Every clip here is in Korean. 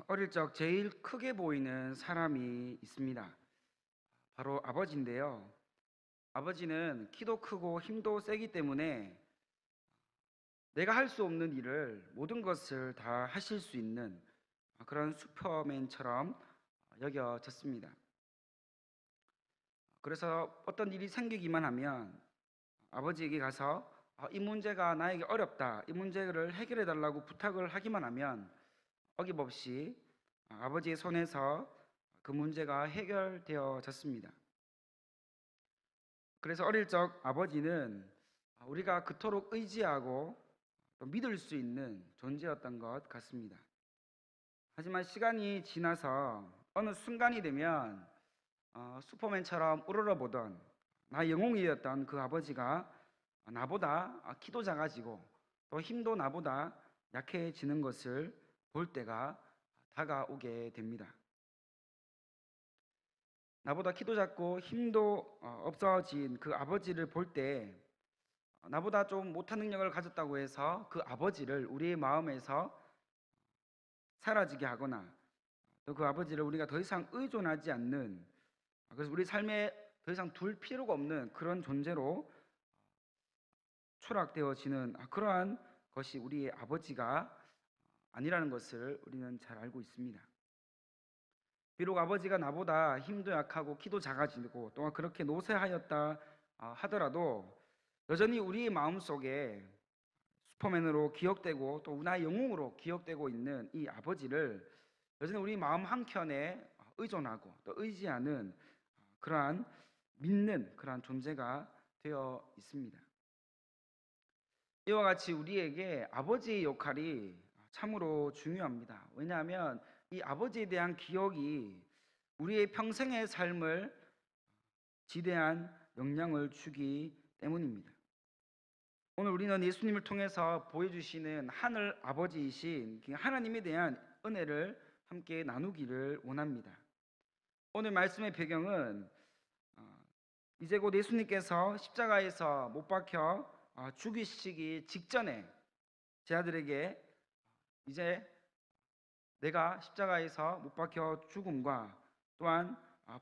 어릴 적 제일 크게 보이는 사람이 있습니다. 바로 아버지인데요. 아버지는 키도 크고 힘도 세기 때문에 내가 할 수 없는 일을 모든 것을 다 하실 수 있는 그런 슈퍼맨처럼 여겨졌습니다. 그래서 어떤 일이 생기기만 하면 아버지에게 가서 이 문제가 나에게 어렵다. 이 문제를 해결해 달라고 부탁을 하기만 하면 어김없이 아버지의 손에서 그 문제가 해결되어졌습니다. 그래서 어릴 적 아버지는 우리가 그토록 의지하고 또 믿을 수 있는 존재였던 것 같습니다. 하지만 시간이 지나서 어느 순간이 되면 슈퍼맨처럼 우러러보던 나의 영웅이었던 그 아버지가 나보다 키도 작아지고 또 힘도 나보다 약해지는 것을 볼 때가 다가오게 됩니다. 나보다 키도 작고 힘도 없어진 그 아버지를 볼 때 나보다 좀 못한 능력을 가졌다고 해서 그 아버지를 우리의 마음에서 사라지게 하거나 또 그 아버지를 우리가 더 이상 의존하지 않는, 그래서 우리 삶에 더 이상 둘 필요가 없는 그런 존재로 추락되어지는 그러한 것이 우리의 아버지가 아니라는 것을 우리는 잘 알고 있습니다. 비록 아버지가 나보다 힘도 약하고 키도 작아지고 또한 그렇게 노쇠하였다 하더라도 여전히 우리의 마음속에 슈퍼맨으로 기억되고 또 나의 영웅으로 기억되고 있는 이 아버지를 여전히 우리 마음 한켠에 의존하고 또 의지하는 그러한 믿는 그러한 존재가 되어 있습니다. 이와 같이 우리에게 아버지의 역할이 참으로 중요합니다. 왜냐하면 이 아버지에 대한 기억이 우리의 평생의 삶을 지대한 영향을 주기 때문입니다. 오늘 우리는 예수님을 통해서 보여주시는 하늘 아버지이신 하나님에 대한 은혜를 함께 나누기를 원합니다. 오늘 말씀의 배경은 이제 곧 예수님께서 십자가에서 못 박혀 죽이시기 직전에 제 아들에게 이제 내가 십자가에서 못 박혀 죽음과 또한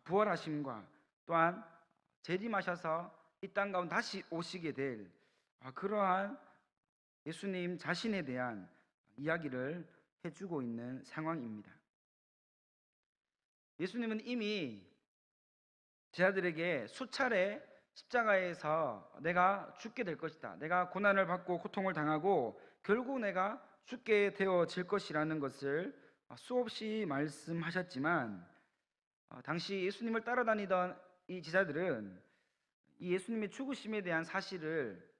부활하심과 또한 재림하셔서 이 땅 가운데 다시 오시게 될 그러한 예수님 자신에 대한 이야기를 해주고 있는 상황입니다. 예수님은 이미 제 아들에게 수차례 십자가에서 내가 죽게 될 것이다, 내가 고난을 받고 고통을 당하고 결국 내가 죽게 되어질 것이라는 것을 수없이 말씀하셨지만 당시 예수님을 따라다니던 이 제자들은 이 예수님의 죽으심에 대한 사실을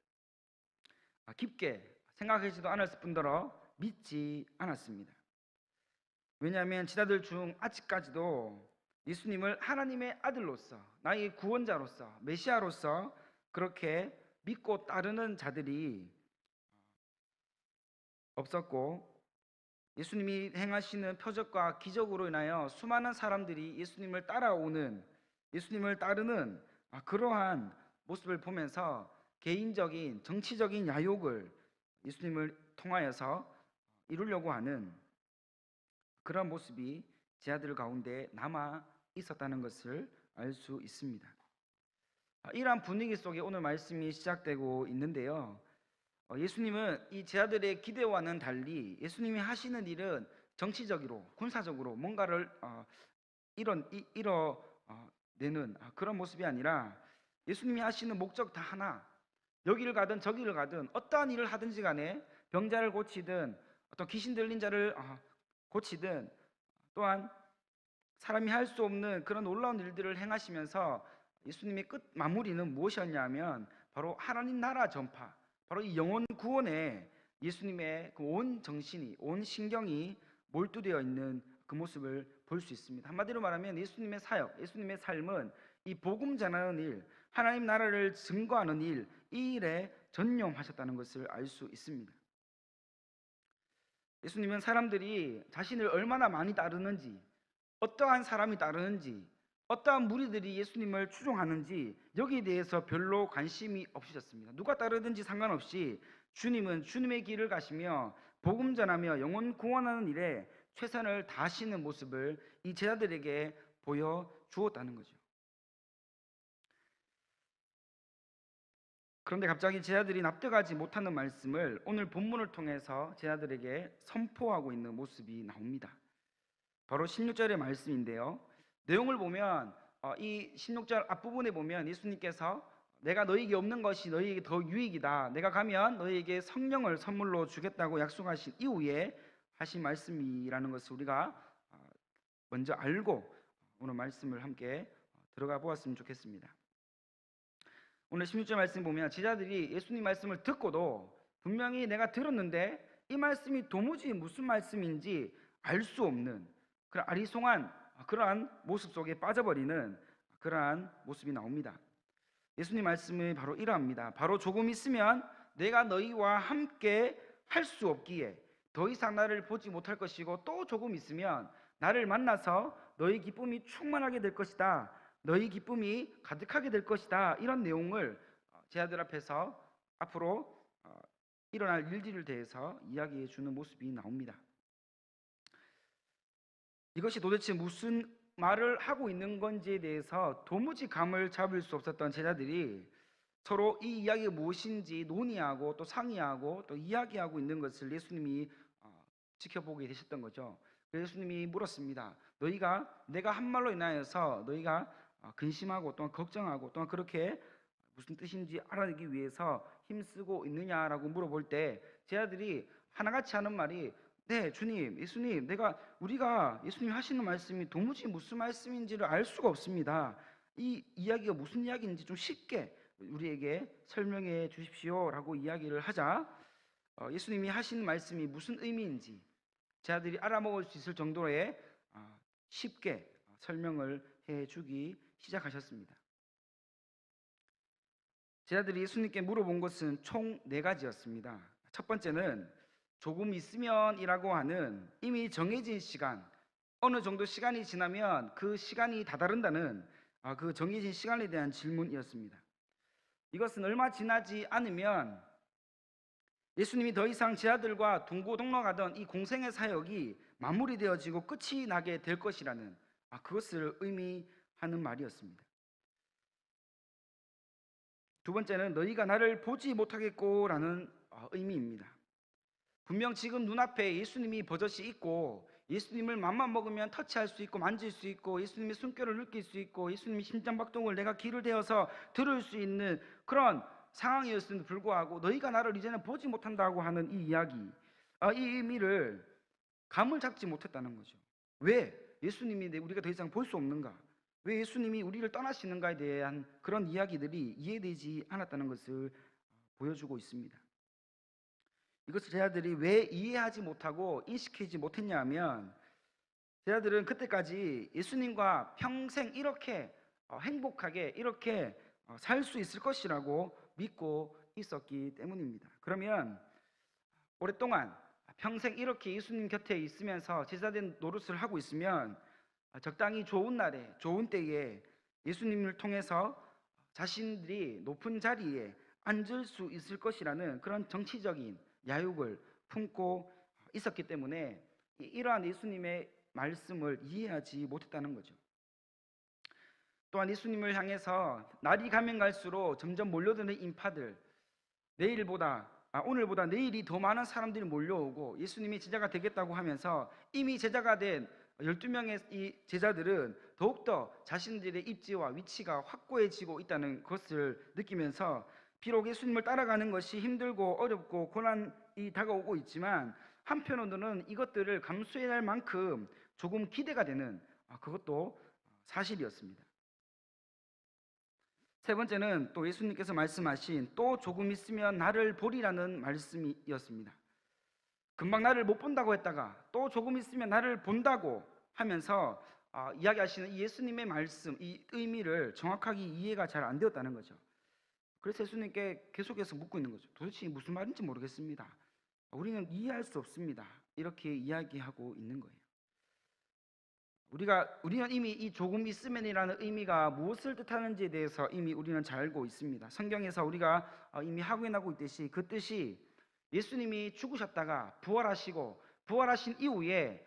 깊게 생각하지도 않았을 뿐더러 믿지 않았습니다. 왜냐하면 제자들 중 아직까지도 예수님을 하나님의 아들로서, 나의 구원자로서, 메시아로서 그렇게 믿고 따르는 자들이 없었고, 예수님이 행하시는 표적과 기적으로 인하여 수많은 사람들이 예수님을 따라오는, 예수님을 따르는 그러한 모습을 보면서 개인적인 정치적인 야욕을 예수님을 통하여서 이루려고 하는 그런 모습이 제 아들 가운데 남아 있었다는 것을 알 수 있습니다. 이러한 분위기 속에 오늘 말씀이 시작되고 있는데요. 예수님은 이 제 아들의 기대와는 달리 예수님이 하시는 일은 정치적으로, 군사적으로 뭔가를 이뤄내는 그런 모습이 아니라 예수님이 하시는 목적 다 하나, 여기를 가든 저기를 가든 어떠한 일을 하든지 간에 병자를 고치든 어떤 귀신 들린 자를 고치든 또한 사람이 할 수 없는 그런 놀라운 일들을 행하시면서 예수님의 끝 마무리는 무엇이었냐면 바로 하나님 나라 전파, 바로 이 영혼 구원에 예수님의 그 온 정신이, 온 신경이 몰두되어 있는 그 모습을 볼 수 있습니다. 한마디로 말하면 예수님의 사역, 예수님의 삶은 이 복음 전하는 일, 하나님 나라를 증거하는 일, 이 일에 전념하셨다는 것을 알 수 있습니다. 예수님은 사람들이 자신을 얼마나 많이 따르는지, 어떠한 사람이 따르는지, 어떠한 무리들이 예수님을 추종하는지 여기에 대해서 별로 관심이 없으셨습니다. 누가 따르든지 상관없이 주님은 주님의 길을 가시며 복음 전하며 영혼 구원하는 일에 최선을 다하시는 모습을 이 제자들에게 보여주었다는 거죠. 그런데 갑자기 제자들이 납득하지 못하는 말씀을 오늘 본문을 통해서 제자들에게 선포하고 있는 모습이 나옵니다. 바로 16절의 말씀인데요. 내용을 보면 이 16절 앞부분에 보면 예수님께서 내가 너희에게 없는 것이 너희에게 더 유익이다. 내가 가면 너희에게 성령을 선물로 주겠다고 약속하신 이후에 하신 말씀이라는 것을 우리가 먼저 알고 오늘 말씀을 함께 들어가 보았으면 좋겠습니다. 오늘 16절 말씀 보면 제자들이 예수님 말씀을 듣고도 분명히 내가 들었는데 이 말씀이 도무지 무슨 말씀인지 알 수 없는 그런 아리송한 그러한 모습 속에 빠져버리는 그러한 모습이 나옵니다. 예수님 말씀이 바로 이러합니다. 바로 조금 있으면 내가 너희와 함께 할 수 없기에 더 이상 나를 보지 못할 것이고 또 조금 있으면 나를 만나서 너희 기쁨이 충만하게 될 것이다. 너희 기쁨이 가득하게 될 것이다. 이런 내용을 제자들 앞에서 앞으로 일어날 일들을 대해서 이야기해 주는 모습이 나옵니다. 이것이 도대체 무슨 말을 하고 있는 건지에 대해서 도무지 감을 잡을 수 없었던 제자들이 서로 이 이야기가 무엇인지 논의하고 또 상의하고 또 이야기하고 있는 것을 예수님이 지켜보게 되셨던 거죠. 그래서 예수님이 물었습니다. 너희가 내가 한 말로 인하여서 너희가 근심하고 또한 걱정하고 또한 그렇게 무슨 뜻인지 알아내기 위해서 힘쓰고 있느냐라고 물어볼 때 제자들이 하나같이 하는 말이 네 주님 예수님 우리가 예수님 하시는 말씀이 도무지 무슨 말씀인지를 알 수가 없습니다. 이 이야기가 무슨 이야기인지 좀 쉽게 우리에게 설명해 주십시오라고 이야기를 하자 예수님이 하시는 말씀이 무슨 의미인지 제자들이 알아먹을 수 있을 정도의 쉽게 설명을 해주기 시작하셨습니다. 제자들이 예수님께 물어본 것은 총 4가지였습니다. 첫 번째는 조금 있으면이라고 하는 이미 정해진 시간, 어느 정도 시간이 지나면 그 시간이 다다른다는 그 정해진 시간에 대한 질문이었습니다. 이것은 얼마 지나지 않으면 예수님이 더 이상 제자들과 동고동락하던 이 공생의 사역이 마무리되어지고 끝이 나게 될 것이라는 그것을 의미하는 말이었습니다. 두 번째는 너희가 나를 보지 못하겠고라는 의미입니다. 분명 지금 눈앞에 예수님이 버젓이 있고 예수님을 맘만 먹으면 터치할 수 있고 만질 수 있고 예수님의 숨결을 느낄 수 있고 예수님의 심장박동을 내가 귀를 대어서 들을 수 있는 그런 상황이었음에도 불구하고 너희가 나를 이제는 보지 못한다고 하는 이 이야기, 이 의미를 감을 잡지 못했다는 거죠. 왜 예수님이 우리가 더 이상 볼 수 없는가? 왜 예수님이 우리를 떠나시는가에 대한 그런 이야기들이 이해되지 않았다는 것을 보여주고 있습니다. 이것을 제자들이 왜 이해하지 못하고 인식하지 못했냐 하면 제자들은 그때까지 예수님과 평생 이렇게 행복하게 이렇게 살 수 있을 것이라고 믿고 있었기 때문입니다. 그러면 오랫동안 평생 이렇게 예수님 곁에 있으면서 제자된 노릇을 하고 있으면 적당히 좋은 날에 좋은 때에 예수님을 통해서 자신들이 높은 자리에 앉을 수 있을 것이라는 그런 정치적인 야욕을 품고 있었기 때문에 이러한 예수님의 말씀을 이해하지 못했다는 거죠. 또한 예수님을 향해서 날이 가면 갈수록 점점 몰려드는 인파들, 오늘보다 내일이 더 많은 사람들이 몰려오고 예수님이 제자가 되겠다고 하면서 이미 제자가 된 12명의 이 제자들은 더욱더 자신들의 입지와 위치가 확고해지고 있다는 것을 느끼면서 비록 예수님을 따라가는 것이 힘들고 어렵고 고난이 다가오고 있지만 한편으로는 이것들을 감수해야 할 만큼 조금 기대가 되는 그것도 사실이었습니다. 세 번째는 또 예수님께서 말씀하신 또 조금 있으면 나를 보리라는 말씀이었습니다. 금방 나를 못 본다고 했다가 또 조금 있으면 나를 본다고 하면서 이야기하시는 이 예수님의 말씀, 이 의미를 정확하게 이해가 잘 안 되었다는 거죠. 그래서 예수님께 계속해서 묻고 있는 거죠. 도대체 무슨 말인지 모르겠습니다. 우리는 이해할 수 없습니다. 이렇게 이야기하고 있는 거예요. 우리는 이미 이 조금 있으면이라는 의미가 무엇을 뜻하는지에 대해서 이미 우리는 잘 알고 있습니다. 성경에서 우리가 이미 확인하고 있듯이 그 뜻이 예수님이 죽으셨다가 부활하시고 부활하신 이후에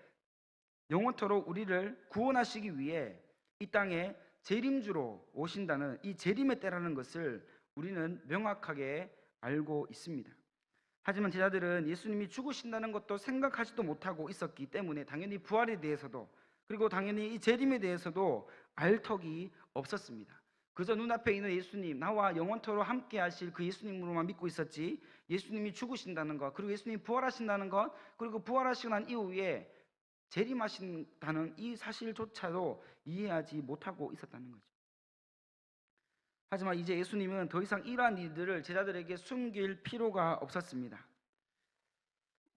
영원토록 우리를 구원하시기 위해 이 땅에 재림주로 오신다는 이 재림의 때라는 것을 우리는 명확하게 알고 있습니다. 하지만 제자들은 예수님이 죽으신다는 것도 생각하지도 못하고 있었기 때문에 당연히 부활에 대해서도, 그리고 당연히 이 재림에 대해서도 알 턱이 없었습니다. 그저 눈앞에 있는 예수님, 나와 영원토록 함께 하실 그 예수님으로만 믿고 있었지, 예수님이 죽으신다는 것, 그리고 예수님이 부활하신다는 것, 그리고 부활하시고 난 이후에 재림하신다는 이 사실조차도 이해하지 못하고 있었다는 거죠. 하지만 이제 예수님은 더 이상 이러한 일들을 제자들에게 숨길 필요가 없었습니다.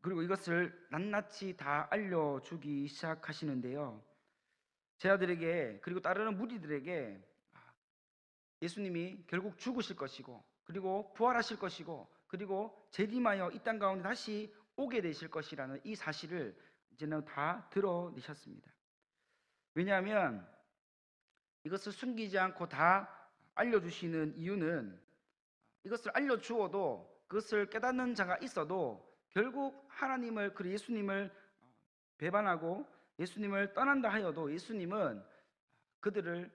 그리고 이것을 낱낱이 다 알려주기 시작하시는데요. 제자들에게, 그리고 따르는 무리들에게 예수님이 결국 죽으실 것이고, 그리고 부활하실 것이고, 그리고 재림하여 이 땅 가운데 다시 오게 되실 것이라는 이 사실을 이제는 다 드러내셨습니다. 왜냐하면 이것을 숨기지 않고 다 알려주시는 이유는, 이것을 알려주어도 그것을 깨닫는 자가 있어도 결국 하나님을, 그 예수님을 배반하고 예수님을 떠난다 하여도 예수님은 그들을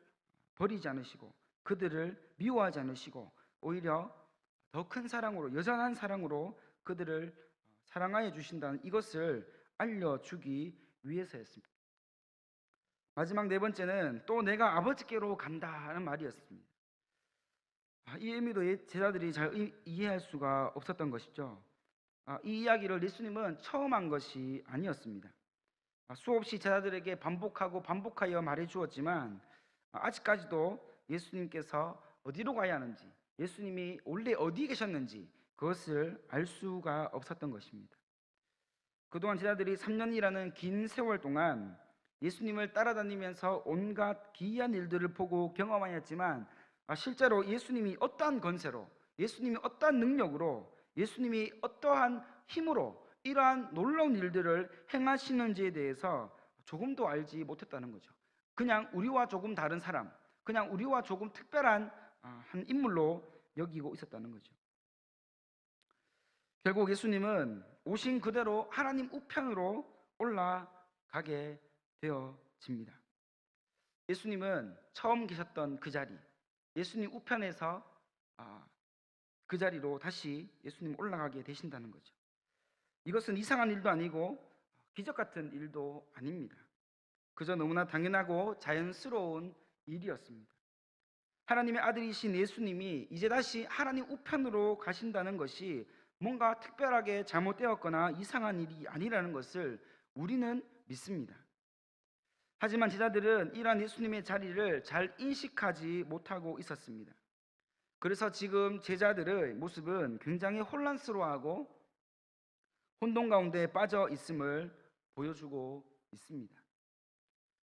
버리지 않으시고 그들을 미워하지 않으시고 오히려 더 큰 사랑으로, 여전한 사랑으로 그들을 사랑하여 주신다는 이것을 알려주기 위해서였습니다. 마지막 네 번째는 또 내가 아버지께로 간다는 말이었습니다. 이 의미도 제자들이 잘 이해할 수가 없었던 것이죠. 이 이야기를 예수님은 처음 한 것이 아니었습니다. 수없이 제자들에게 반복하여 말해 주었지만 아직까지도 예수님께서 어디로 가야 하는지, 예수님이 원래 어디 계셨는지 그것을 알 수가 없었던 것입니다. 그동안 제자들이 3년이라는 긴 세월 동안 예수님을 따라다니면서 온갖 기이한 일들을 보고 경험하였지만 실제로 예수님이 어떠한 권세로, 예수님이 어떠한 능력으로, 예수님이 어떠한 힘으로 이러한 놀라운 일들을 행하시는지에 대해서 조금도 알지 못했다는 거죠. 그냥 우리와 조금 다른 사람, 그냥 우리와 조금 특별한 한 인물로 여기고 있었다는 거죠. 결국 예수님은 오신 그대로 하나님 우편으로 올라가게 되어집니다. 예수님은 처음 계셨던 그 자리, 예수님 우편에서 그 자리로 다시 예수님 올라가게 되신다는 거죠. 이것은 이상한 일도 아니고 기적 같은 일도 아닙니다. 그저 너무나 당연하고 자연스러운 일이었습니다. 하나님의 아들이신 예수님이 이제 다시 하나님 우편으로 가신다는 것이 뭔가 특별하게 잘못되었거나 이상한 일이 아니라는 것을 우리는 믿습니다. 하지만 제자들은 이러한 예수님의 자리를 잘 인식하지 못하고 있었습니다. 그래서 지금 제자들의 모습은 굉장히 혼란스러워하고 혼돈 가운데 빠져 있음을 보여주고 있습니다.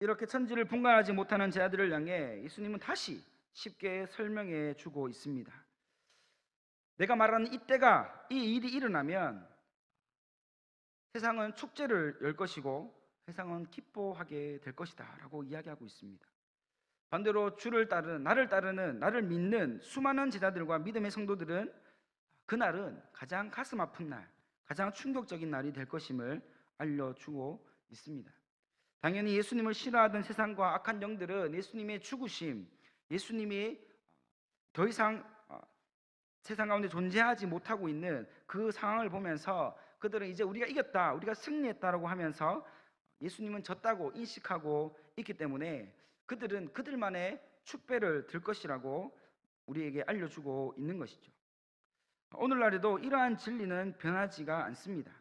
이렇게 천지를 분간하지 못하는 제자들을 향해 예수님은 다시 쉽게 설명해 주고 있습니다. 내가 말하는 이때가, 이 일이 일어나면 세상은 축제를 열 것이고 세상은 기뻐하게 될 것이다 라고 이야기하고 있습니다. 반대로 주를 따르는, 나를 따르는, 나를 믿는 수많은 제자들과 믿음의 성도들은 그날은 가장 가슴 아픈 날, 가장 충격적인 날이 될 것임을 알려주고 있습니다. 당연히 예수님을 싫어하던 세상과 악한 영들은 예수님의 죽으심, 예수님이 더 이상 세상 가운데 존재하지 못하고 있는 그 상황을 보면서 그들은 이제 우리가 이겼다, 우리가 승리했다라고 하면서 예수님은 졌다고 인식하고 있기 때문에 그들은 그들만의 축배를 들 것이라고 우리에게 알려주고 있는 것이죠. 오늘날에도 이러한 진리는 변하지가 않습니다.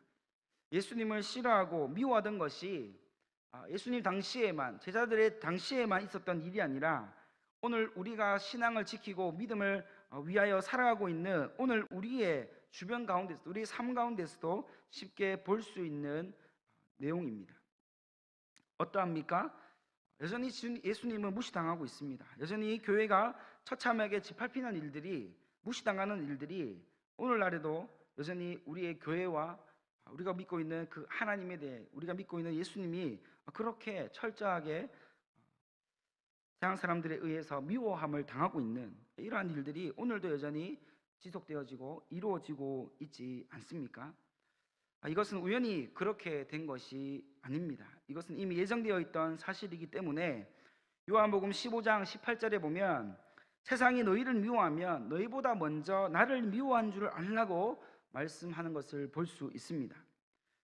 예수님을 싫어하고 미워하던 것이 예수님 당시에만, 제자들의 당시에만 있었던 일이 아니라 오늘 우리가 신앙을 지키고 믿음을 위하여 살아가고 있는 오늘 우리의 주변 가운데서, 우리의 삶 가운데서도 쉽게 볼 수 있는 내용입니다. 어떠합니까? 여전히 예수님은 무시당하고 있습니다. 여전히 교회가 처참하게 짓밟히는 일들이, 무시당하는 일들이 오늘날에도 여전히 우리의 교회와 우리가 믿고 있는 그 하나님에 대해, 우리가 믿고 있는 예수님이 그렇게 철저하게 세상 사람들에 의해서 미워함을 당하고 있는 이러한 일들이 오늘도 여전히 지속되어지고 이루어지고 있지 않습니까? 이것은 우연히 그렇게 된 것이 아닙니다. 이것은 이미 예정되어 있던 사실이기 때문에 요한복음 15장 18절에 보면 세상이 너희를 미워하면 너희보다 먼저 나를 미워한 줄 알라고 말씀하는 것을 볼 수 있습니다.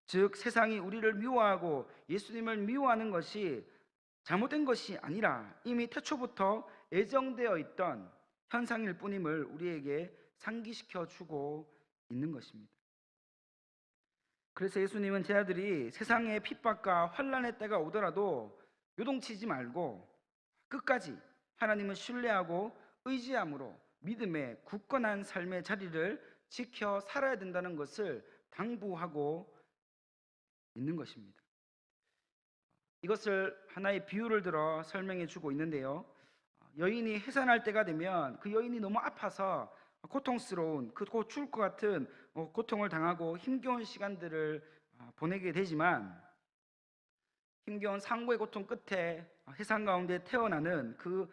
즉 세상이 우리를 미워하고 예수님을 미워하는 것이 잘못된 것이 아니라 이미 태초부터 예정되어 있던 현상일 뿐임을 우리에게 상기시켜 주고 있는 것입니다. 그래서 예수님은 제 아들이 세상의 핍박과 환난의 때가 오더라도 요동치지 말고 끝까지 하나님을 신뢰하고 의지함으로 믿음의 굳건한 삶의 자리를 지켜 살아야 된다는 것을 당부하고 있는 것입니다. 이것을 하나의 비유를 들어 설명해 주고 있는데요. 여인이 해산할 때가 되면 그 여인이 너무 아파서 고통스러운 곧 죽을 것 같은 고통을 당하고 힘겨운 시간들을 보내게 되지만 힘겨운 상고의 고통 끝에 해산 가운데 태어나는 그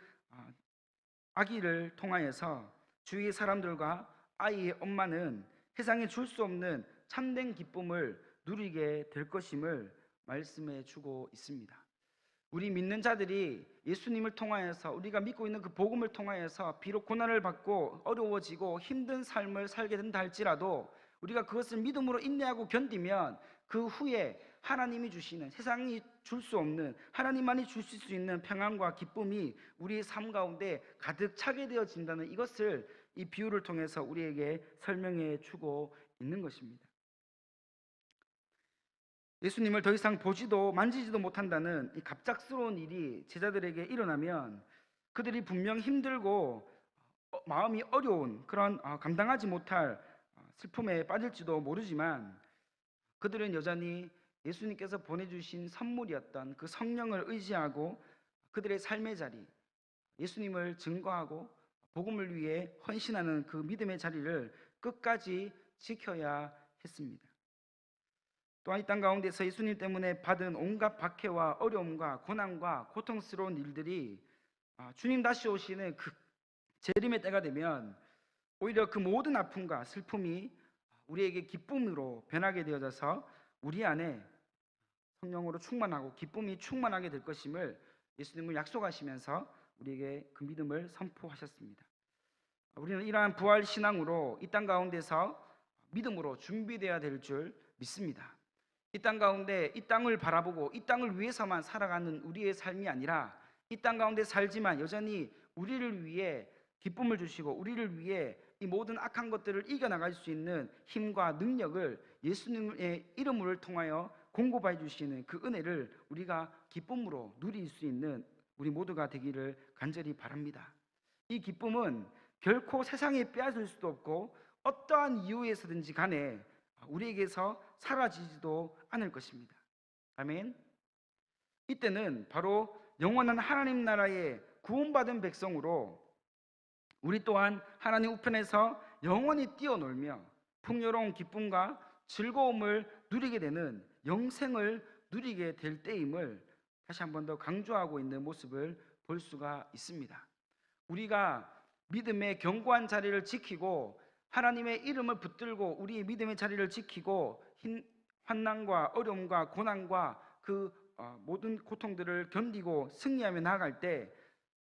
아기를 통하여서 주위의 사람들과 아이의 엄마는 세상에 줄 수 없는 참된 기쁨을 누리게 될 것임을 말씀해 주고 있습니다. 우리 믿는 자들이 예수님을 통하여서 우리가 믿고 있는 그 복음을 통하여서 비록 고난을 받고 어려워지고 힘든 삶을 살게 된다 할지라도 우리가 그것을 믿음으로 인내하고 견디면 그 후에 하나님이 주시는 세상이 줄 수 없는 하나님만이 주실 수 있는 평안과 기쁨이 우리의 삶 가운데 가득 차게 되어진다는 이것을 이 비유를 통해서 우리에게 설명해 주고 있는 것입니다. 예수님을 더 이상 보지도 만지지도 못한다는 이 갑작스러운 일이 제자들에게 일어나면 그들이 분명 힘들고 마음이 어려운 그런 감당하지 못할 슬픔에 빠질지도 모르지만 그들은 여전히 예수님께서 보내주신 선물이었던 그 성령을 의지하고 그들의 삶의 자리, 예수님을 증거하고 복음을 위해 헌신하는 그 믿음의 자리를 끝까지 지켜야 했습니다. 또한 이 땅 가운데서 예수님 때문에 받은 온갖 박해와 어려움과 고난과 고통스러운 일들이 주님 다시 오시는 그 재림의 때가 되면 오히려 그 모든 아픔과 슬픔이 우리에게 기쁨으로 변하게 되어져서 우리 안에 성령으로 충만하고 기쁨이 충만하게 될 것임을 예수님을 약속하시면서 우리에게 그 믿음을 선포하셨습니다. 우리는 이러한 부활 신앙으로 이 땅 가운데서 믿음으로 준비되어야 될 줄 믿습니다. 이 땅 가운데 이 땅을 바라보고 이 땅을 위해서만 살아가는 우리의 삶이 아니라 이 땅 가운데 살지만 여전히 우리를 위해 기쁨을 주시고 우리를 위해 이 모든 악한 것들을 이겨나갈 수 있는 힘과 능력을 예수님의 이름을 통하여 공급해 주시는 그 은혜를 우리가 기쁨으로 누릴 수 있는 우리 모두가 되기를 간절히 바랍니다. 이 기쁨은 결코 세상에 빼앗을 수도 없고 어떠한 이유에서든지 간에 우리에게서 사라지지도 않을 것입니다. 아멘. 이때는 바로 영원한 하나님 나라의 구원받은 백성으로 우리 또한 하나님 우편에서 영원히 뛰어놀며 풍요로운 기쁨과 즐거움을 누리게 되는 영생을 누리게 될 때임을 다시 한 번 더 강조하고 있는 모습을 볼 수가 있습니다. 우리가 믿음의 견고한 자리를 지키고 하나님의 이름을 붙들고 우리의 믿음의 자리를 지키고 환난과 어려움과 고난과 그 모든 고통들을 견디고 승리하며 나아갈 때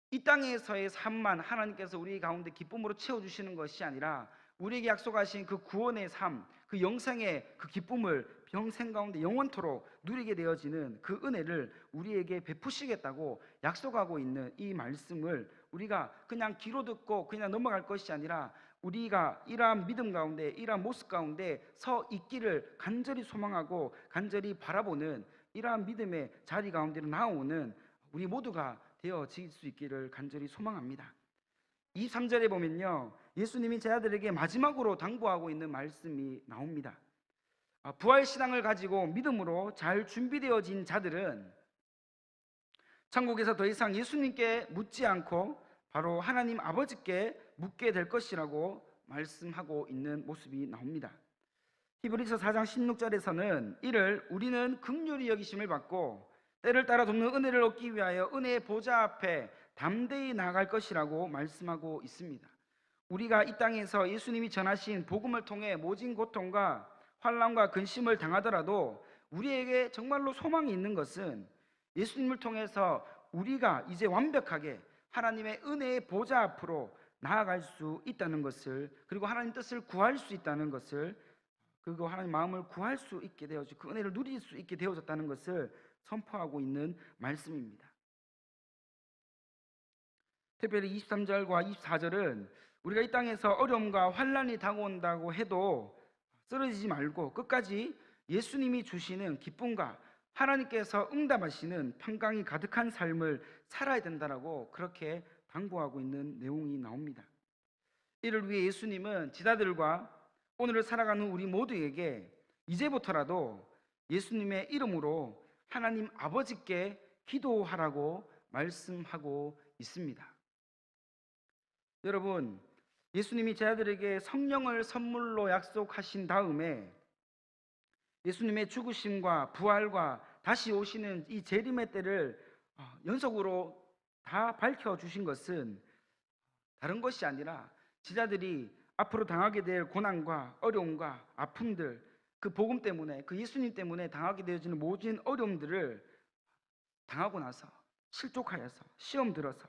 이 땅에서의 삶만 하나님께서 우리 가운데 기쁨으로 채워주시는 것이 아니라 우리에게 약속하신 그 구원의 삶, 그 영생의 그 기쁨을 평생 가운데 영원토록 누리게 되어지는 그 은혜를 우리에게 베푸시겠다고 약속하고 있는 이 말씀을 우리가 그냥 귀로 듣고 그냥 넘어갈 것이 아니라 우리가 이러한 믿음 가운데 이러한 모습 가운데 서 있기를 간절히 소망하고 간절히 바라보는 이러한 믿음의 자리 가운데로 나오는 우리 모두가 되어질 수 있기를 간절히 소망합니다. 23절에 보면요, 예수님이 제자들에게 마지막으로 당부하고 있는 말씀이 나옵니다. 부활신앙을 가지고 믿음으로 잘 준비되어진 자들은 천국에서 더 이상 예수님께 묻지 않고 바로 하나님 아버지께 묻게 될 것이라고 말씀하고 있는 모습이 나옵니다. 히브리서 4장 16절에서는 이를 우리는 긍휼히 여기심을 받고 때를 따라 돕는 은혜를 얻기 위하여 은혜의 보좌 앞에 담대히 나아갈 것이라고 말씀하고 있습니다. 우리가 이 땅에서 예수님이 전하신 복음을 통해 모진 고통과 환난과 근심을 당하더라도 우리에게 정말로 소망이 있는 것은 예수님을 통해서 우리가 이제 완벽하게 하나님의 은혜의 보좌 앞으로 나아갈 수 있다는 것을, 그리고 하나님 뜻을 구할 수 있다는 것을, 그리고 하나님 마음을 구할 수 있게 되어져, 그 은혜를 누릴 수 있게 되어졌다는 것을 선포하고 있는 말씀입니다. 특별히 23절과 24절은 우리가 이 땅에서 어려움과 환난이 다가온다고 해도 쓰러지지 말고 끝까지 예수님이 주시는 기쁨과 하나님께서 응답하시는 평강이 가득한 삶을 살아야 된다라고 그렇게 당부하고 있는 내용이 나옵니다. 이를 위해 예수님은 제자들과 오늘을 살아가는 우리 모두에게 이제부터라도 예수님의 이름으로 하나님 아버지께 기도하라고 말씀하고 있습니다. 여러분, 예수님이 제자들에게 성령을 선물로 약속하신 다음에 예수님의 죽으심과 부활과 다시 오시는 이 재림의 때를 연속으로 다 밝혀주신 것은 다른 것이 아니라 제자들이 앞으로 당하게 될 고난과 어려움과 아픔들, 그 복음 때문에, 그 예수님 때문에 당하게 되어지는 모든 어려움들을 당하고 나서 실족하여서 시험 들어서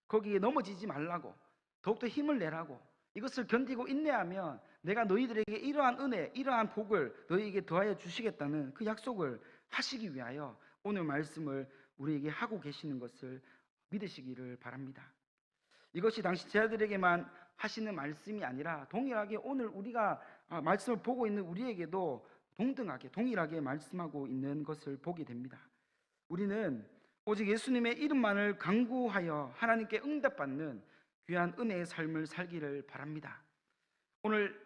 거기에 넘어지지 말라고, 더욱더 힘을 내라고, 이것을 견디고 인내하면 내가 너희들에게 이러한 은혜, 이러한 복을 너희에게 더하여 주시겠다는 그 약속을 하시기 위하여 오늘 말씀을 우리에게 하고 계시는 것을 믿으시기를 바랍니다. 이것이 당시 제자들에게만 하시는 말씀이 아니라 동일하게 오늘 우리가 말씀을 보고 있는 우리에게도 동등하게 동일하게 말씀하고 있는 것을 보게 됩니다. 우리는 오직 예수님의 이름만을 간구하여 하나님께 응답받는 귀한 은혜의 삶을 살기를 바랍니다. 오늘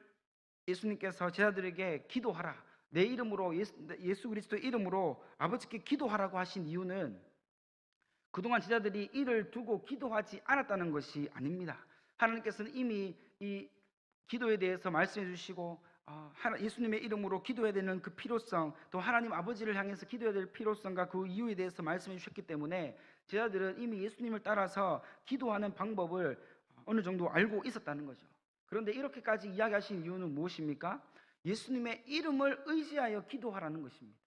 예수님께서 제자들에게 기도하라, 내 이름으로, 예수 그리스도의 이름으로 아버지께 기도하라고 하신 이유는 그동안 제자들이 이를 두고 기도하지 않았다는 것이 아닙니다. 하나님께서는 이미 이 기도에 대해서 말씀해 주시고 예수님의 이름으로 기도해야 되는 그 필요성, 또 하나님 아버지를 향해서 기도해야 될 필요성과 그 이유에 대해서 말씀해 주셨기 때문에 제자들은 이미 예수님을 따라서 기도하는 방법을 어느 정도 알고 있었다는 거죠. 그런데 이렇게까지 이야기하신 이유는 무엇입니까? 예수님의 이름을 의지하여 기도하라는 것입니다.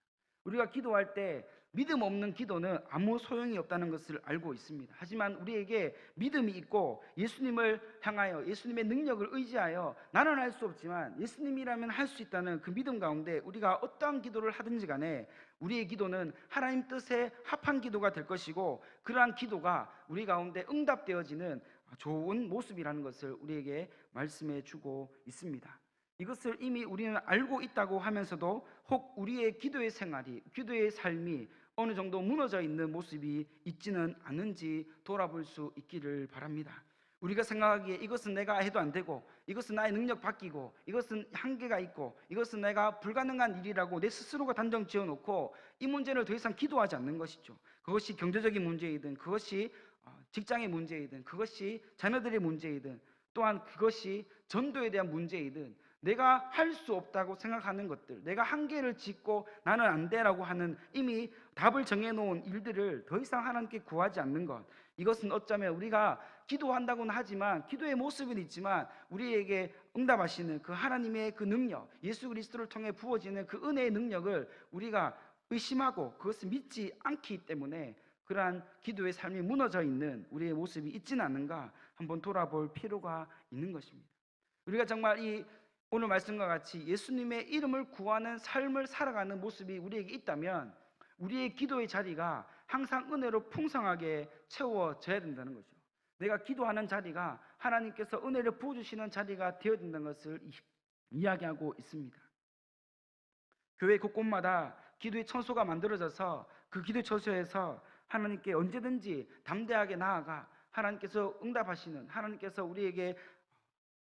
우리가 기도할 때 믿음 없는 기도는 아무 소용이 없다는 것을 알고 있습니다. 하지만 우리에게 믿음이 있고 예수님을 향하여 예수님의 능력을 의지하여 나는 할 수 없지만 예수님이라면 할 수 있다는 그 믿음 가운데 우리가 어떠한 기도를 하든지 간에 우리의 기도는 하나님 뜻에 합한 기도가 될 것이고, 그러한 기도가 우리 가운데 응답되어지는 좋은 모습이라는 것을 우리에게 말씀해 주고 있습니다. 이것을 이미 우리는 알고 있다고 하면서도 혹 우리의 기도의 생활이, 기도의 삶이 어느 정도 무너져 있는 모습이 있지는 않은지 돌아볼 수 있기를 바랍니다. 우리가 생각하기에 이것은 내가 해도 안 되고, 이것은 나의 능력 바뀌고, 이것은 한계가 있고, 이것은 내가 불가능한 일이라고 내 스스로가 단정 지어놓고 이 문제를 더 이상 기도하지 않는 것이죠. 그것이 경제적인 문제이든, 그것이 직장의 문제이든, 그것이 자녀들의 문제이든, 또한 그것이 전도에 대한 문제이든, 내가 할 수 없다고 생각하는 것들, 내가 한계를 짓고 나는 안 돼라고 하는 이미 답을 정해놓은 일들을 더 이상 하나님께 구하지 않는 것, 이것은 어쩌면 우리가 기도한다고는 하지만 기도의 모습은 있지만 우리에게 응답하시는 그 하나님의 그 능력, 예수 그리스도를 통해 부어지는 그 은혜의 능력을 우리가 의심하고 그것을 믿지 않기 때문에 그러한 기도의 삶이 무너져 있는 우리의 모습이 있지는 않은가 한번 돌아볼 필요가 있는 것입니다. 우리가 정말 이 오늘 말씀과 같이 예수님의 이름을 구하는 삶을 살아가는 모습이 우리에게 있다면 우리의 기도의 자리가 항상 은혜로 풍성하게 채워져야 된다는 거죠. 내가 기도하는 자리가 하나님께서 은혜를 부어주시는 자리가 되어야 된다는 것을 이야기하고 있습니다. 교회 곳곳마다 기도의 처소가 만들어져서 그 기도의 처소에서 하나님께 언제든지 담대하게 나아가 하나님께서 응답하시는, 하나님께서 우리에게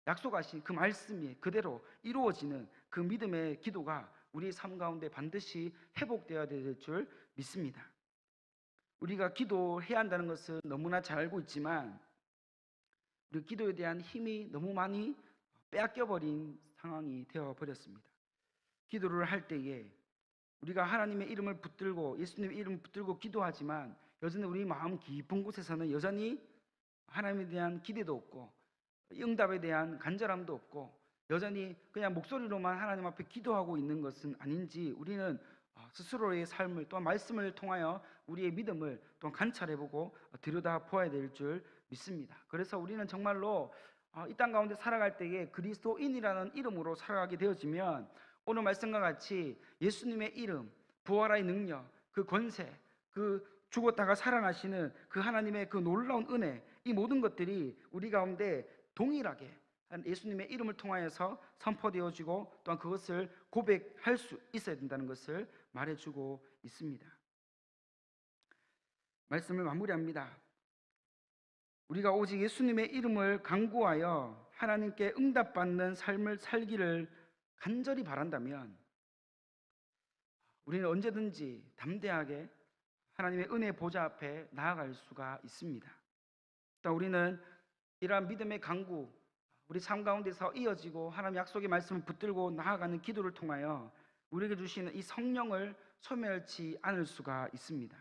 약속하신 그 말씀이 그대로 이루어지는 그 믿음의 기도가 우리 삶 가운데 반드시 회복되어야 될 줄 믿습니다. 우리가 기도해야 한다는 것은 너무나 잘 알고 있지만 우리 기도에 대한 힘이 너무 많이 빼앗겨버린 상황이 되어버렸습니다. 기도를 할 때에 우리가 하나님의 이름을 붙들고 예수님의 이름을 붙들고 기도하지만 여전히 우리 마음 깊은 곳에서는 여전히 하나님에 대한 기대도 없고 응답에 대한 간절함도 없고 여전히 그냥 목소리로만 하나님 앞에 기도하고 있는 것은 아닌지 우리는 스스로의 삶을 또한 말씀을 통하여 우리의 믿음을 또한 관찰해보고 들여다보아야 될 줄 믿습니다. 그래서 우리는 정말로 이 땅 가운데 살아갈 때에 그리스도인이라는 이름으로 살아가게 되어지면 오늘 말씀과 같이 예수님의 이름, 부활의 능력, 그 권세, 그 죽었다가 살아나시는 그 하나님의 그 놀라운 은혜, 이 모든 것들이 우리 가운데 동일하게 예수님의 이름을 통하여서 선포되어지고 또한 그것을 고백할 수 있어야 된다는 것을 말해주고 있습니다. 말씀을 마무리합니다. 우리가 오직 예수님의 이름을 간구하여 하나님께 응답받는 삶을 살기를 간절히 바란다면 우리는 언제든지 담대하게 하나님의 은혜 보좌 앞에 나아갈 수가 있습니다. 또 우리는 이러한 믿음의 간구, 우리 삶 가운데서 이어지고 하나님 약속의 말씀을 붙들고 나아가는 기도를 통하여 우리에게 주시는 이 성령을 소멸치 않을 수가 있습니다.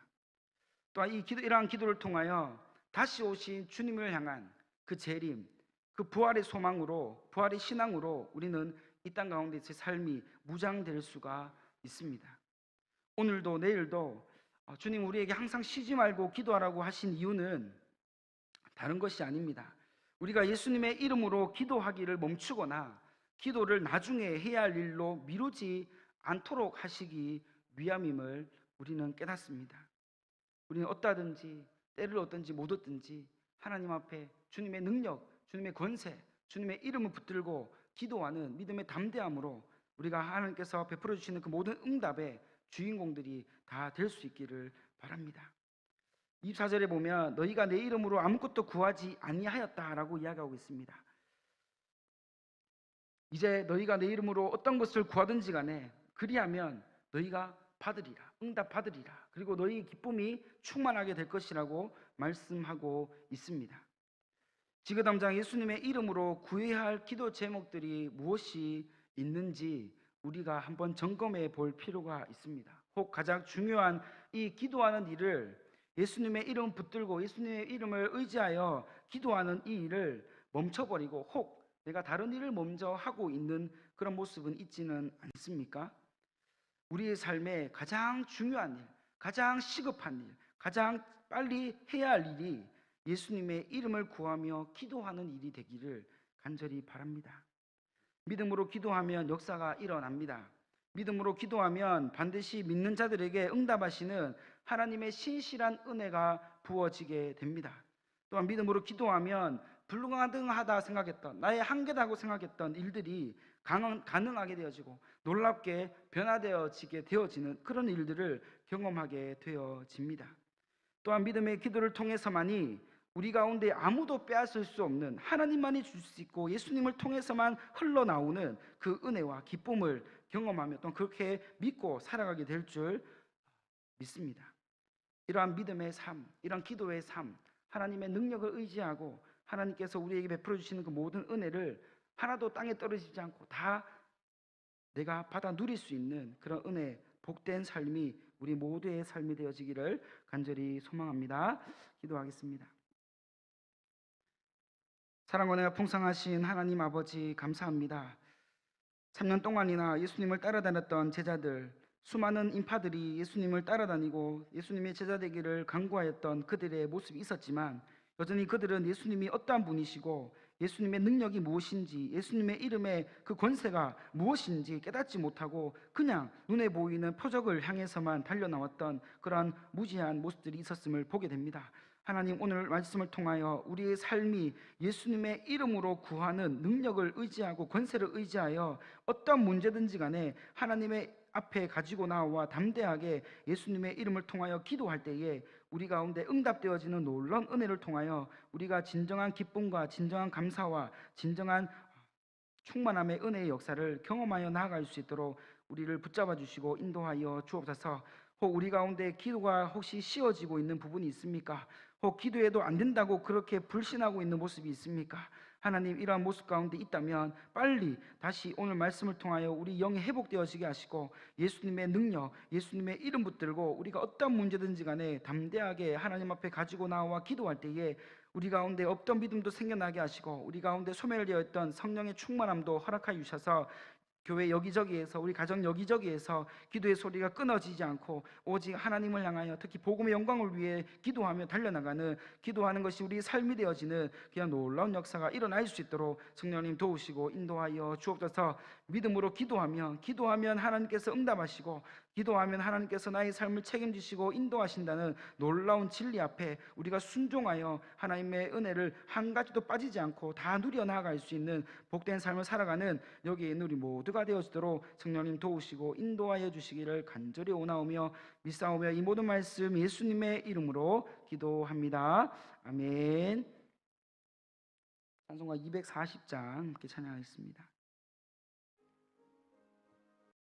또한 이러한 기도를 통하여 다시 오신 주님을 향한 그 재림, 그 부활의 소망으로, 부활의 신앙으로 우리는 이 땅 가운데 제 삶이 무장될 수가 있습니다. 오늘도 내일도 주님 우리에게 항상 쉬지 말고 기도하라고 하신 이유는 다른 것이 아닙니다. 우리가 예수님의 이름으로 기도하기를 멈추거나 기도를 나중에 해야 할 일로 미루지 않도록 하시기 위함임을 우리는 깨닫습니다. 우리는 어떠하든지 때를 얻든지 못 얻든지 하나님 앞에 주님의 능력, 주님의 권세, 주님의 이름을 붙들고 기도하는 믿음의 담대함으로 우리가 하나님께서 베풀어 주시는 그 모든 응답의 주인공들이 다 될 수 있기를 바랍니다. 24절에 보면 너희가 내 이름으로 아무것도 구하지 아니하였다라고 이야기하고 있습니다. 이제 너희가 내 이름으로 어떤 것을 구하든지 간에 그리하면 너희가 받으리라, 응답받으리라. 그리고 너희의 기쁨이 충만하게 될 것이라고 말씀하고 있습니다. 지금 예수님의 이름으로 구해야 할 기도 제목들이 무엇이 있는지 우리가 한번 점검해 볼 필요가 있습니다. 혹 가장 중요한 이 기도하는 일을 예수님의 이름 붙들고 예수님의 이름을 의지하여 기도하는 이 일을 멈춰버리고 혹 내가 다른 일을 먼저 하고 있는 그런 모습은 있지는 않습니까? 우리의 삶에 가장 중요한 일, 가장 시급한 일, 가장 빨리 해야 할 일이 예수님의 이름을 구하며 기도하는 일이 되기를 간절히 바랍니다. 믿음으로 기도하면 역사가 일어납니다. 믿음으로 기도하면 반드시 믿는 자들에게 응답하시는 하나님의 신실한 은혜가 부어지게 됩니다. 또한 믿음으로 기도하면 불가능하다 생각했던, 나의 한계다고 생각했던 일들이 가능하게 되어지고 놀랍게 변화되어지게 되어지는 그런 일들을 경험하게 되어집니다. 또한 믿음의 기도를 통해서만이 우리 가운데 아무도 빼앗을 수 없는 하나님만이 줄 수 있고 예수님을 통해서만 흘러나오는 그 은혜와 기쁨을 경험하며 또 그렇게 믿고 살아가게 될 줄 믿습니다. 이러한 믿음의 삶, 이러한 기도의 삶, 하나님의 능력을 의지하고 하나님께서 우리에게 베풀어 주시는 그 모든 은혜를 하나도 땅에 떨어지지 않고 다 내가 받아 누릴 수 있는 그런 은혜, 복된 삶이 우리 모두의 삶이 되어지기를 간절히 소망합니다. 기도하겠습니다. 사랑과 은혜가 풍성하신 하나님 아버지 감사합니다. 3년 동안이나 예수님을 따라다녔던 제자들, 수많은 인파들이 예수님을 따라다니고 예수님의 제자 되기를 간구하였던 그들의 모습이 있었지만 여전히 그들은 예수님이 어떠한 분이시고 예수님의 능력이 무엇인지 예수님의 이름의 그 권세가 무엇인지 깨닫지 못하고 그냥 눈에 보이는 표적을 향해서만 달려나왔던 그러한 무지한 모습들이 있었음을 보게 됩니다. 하나님, 오늘 말씀을 통하여 우리의 삶이 예수님의 이름으로 구하는 능력을 의지하고 권세를 의지하여 어떤 문제든지 간에 하나님의 앞에 가지고 나와 담대하게 예수님의 이름을 통하여 기도할 때에 우리 가운데 응답되어지는 놀라운 은혜를 통하여 우리가 진정한 기쁨과 진정한 감사와 진정한 충만함의 은혜의 역사를 경험하여 나아갈 수 있도록 우리를 붙잡아 주시고 인도하여 주옵소서. 혹 우리 가운데 기도가 혹시 쉬어지고 있는 부분이 있습니까? 혹 기도해도 안 된다고 그렇게 불신하고 있는 모습이 있습니까? 하나님, 이러한 모습 가운데 있다면 빨리 다시 오늘 말씀을 통하여 우리 영이 회복되어지게 하시고 예수님의 능력, 예수님의 이름 붙들고 우리가 어떤 문제든지 간에 담대하게 하나님 앞에 가지고 나와 기도할 때에 우리 가운데 없던 믿음도 생겨나게 하시고 우리 가운데 소멸되어 있던 성령의 충만함도 허락하여 주셔서 교회 여기저기에서, 우리 가정 여기저기에서 기도의 소리가 끊어지지 않고 오직 하나님을 향하여, 특히 복음의 영광을 위해 기도하며 달려나가는, 기도하는 것이 우리 삶이 되어지는 그냥 놀라운 역사가 일어날 수 있도록 성령님 도우시고 인도하여 주옵소서. 믿음으로 기도하면 하나님께서 응답하시고, 기도하면 하나님께서 나의 삶을 책임지시고 인도하신다는 놀라운 진리 앞에 우리가 순종하여 하나님의 은혜를 한 가지도 빠지지 않고 다 누려 나아갈 수 있는 복된 삶을 살아가는 여기에 있는 우리 모두가 되어지도록 성령님 도우시고 인도하여 주시기를 간절히 원하오며 믿사오며 이 모든 말씀 예수님의 이름으로 기도합니다. 아멘. 찬송가 240장 함께 찬양하겠습니다.